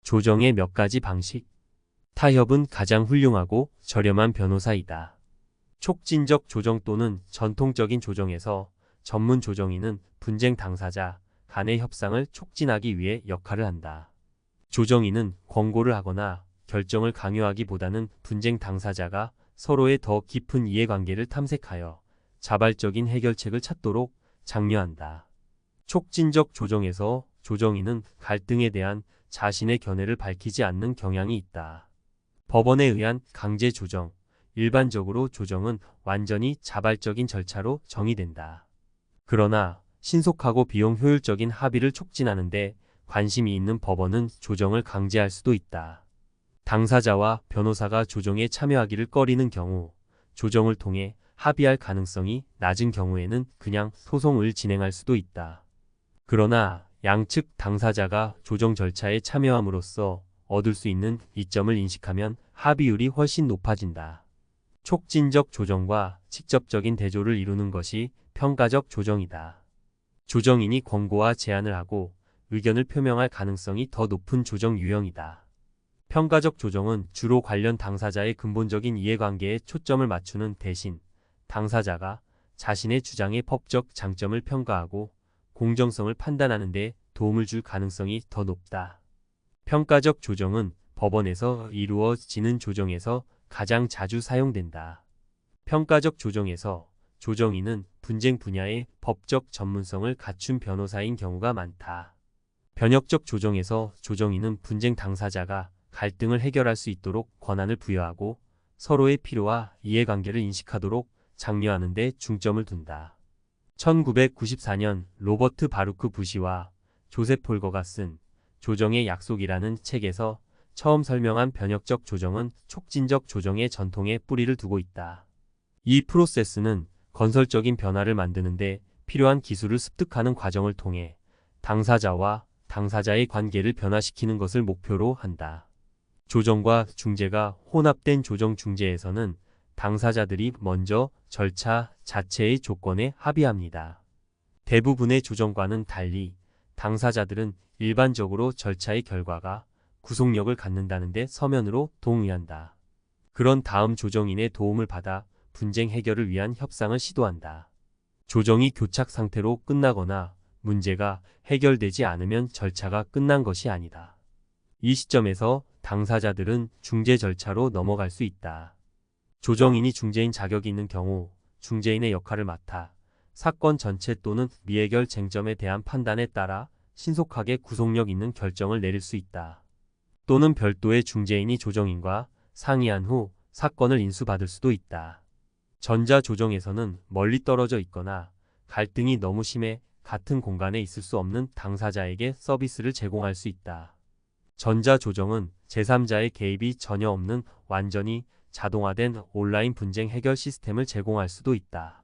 조정의 몇 가지 방식. 타협은 가장 훌륭하고 저렴한 변호사이다. 촉진적 조정 또는 전통적인 조정에서 전문 조정인은 분쟁 당사자 간의 협상을 촉진하기 위해 역할을 한다. 조정인은 권고를 하거나 결정을 강요하기보다는 분쟁 당사자가 서로의 더 깊은 이해관계를 탐색하여 자발적인 해결책을 찾도록 장려한다. 촉진적 조정에서 조정인은 갈등에 대한 자신의 견해를 밝히지 않는 경향이 있다. 법원에 의한 강제 조정. 일반적으로 조정은 완전히 자발적인 절차로 정의된다. 그러나 신속하고 비용 효율적인 합의를 촉진하는 데 관심이 있는 법원은 조정을 강제할 수도 있다. 당사자와 변호사가 조정에 참여하기를 꺼리는 경우, 조정을 통해 합의할 가능성이 낮은 경우에는 그냥 소송을 진행할 수도 있다. 그러나 양측 당사자가 조정 절차에 참여함으로써 얻을 수 있는 이점을 인식하면 합의율이 훨씬 높아진다. 촉진적 조정과 직접적인 대조를 이루는 것이 평가적 조정이다. 조정인이 권고와 제안을 하고 의견을 표명할 가능성이 더 높은 조정 유형이다. 평가적 조정은 주로 관련 당사자의 근본적인 이해관계에 초점을 맞추는 대신 당사자가 자신의 주장의 법적 장점을 평가하고 공정성을 판단하는 데 도움을 줄 가능성이 더 높다. 평가적 조정은 법원에서 이루어지는 조정에서 가장 자주 사용된다. 평가적 조정에서 조정인은 분쟁 분야의 법적 전문성을 갖춘 변호사인 경우가 많다. 변혁적 조정에서 조정인은 분쟁 당사자가 갈등을 해결할 수 있도록 권한을 부여하고 서로의 필요와 이해관계를 인식하도록 장려하는 데 중점을 둔다. 1994년 로버트 바루크 부시와 조셉 폴거가 쓴 조정의 약속이라는 책에서 처음 설명한 변혁적 조정은 촉진적 조정의 전통에 뿌리를 두고 있다. 이 프로세스는 건설적인 변화를 만드는데 필요한 기술을 습득하는 과정을 통해 당사자와 당사자의 관계를 변화시키는 것을 목표로 한다. 조정과 중재가 혼합된 조정 중재에서는 당사자들이 먼저 절차 자체의 조건에 합의합니다. 대부분의 조정과는 달리 당사자들은 일반적으로 절차의 결과가 구속력을 갖는다는 데 서면으로 동의한다. 그런 다음 조정인의 도움을 받아 분쟁 해결을 위한 협상을 시도한다. 조정이 교착 상태로 끝나거나 문제가 해결되지 않으면 절차가 끝난 것이 아니다. 이 시점에서 당사자들은 중재 절차로 넘어갈 수 있다. 조정인이 중재인 자격이 있는 경우 중재인의 역할을 맡아 사건 전체 또는 미해결 쟁점에 대한 판단에 따라 신속하게 구속력 있는 결정을 내릴 수 있다. 또는 별도의 중재인이 조정인과 상의한 후 사건을 인수받을 수도 있다. 전자조정에서는 멀리 떨어져 있거나 갈등이 너무 심해 같은 공간에 있을 수 없는 당사자에게 서비스를 제공할 수 있다. 전자조정은 제3자의 개입이 전혀 없는 완전히 자동화된 온라인 분쟁 해결 시스템을 제공할 수도 있다.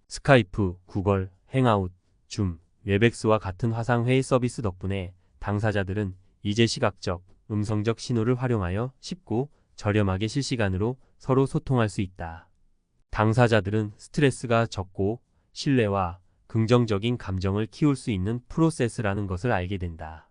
스카이프, 구글, 행아웃, 줌, 웹엑스와 같은 화상회의 서비스 덕분에 당사자들은 이제 시각적, 음성적 신호를 활용하여 쉽고 저렴하게 실시간으로 서로 소통할 수 있다. 당사자들은 스트레스가 적고 신뢰와 긍정적인 감정을 키울 수 있는 프로세스라는 것을 알게 된다.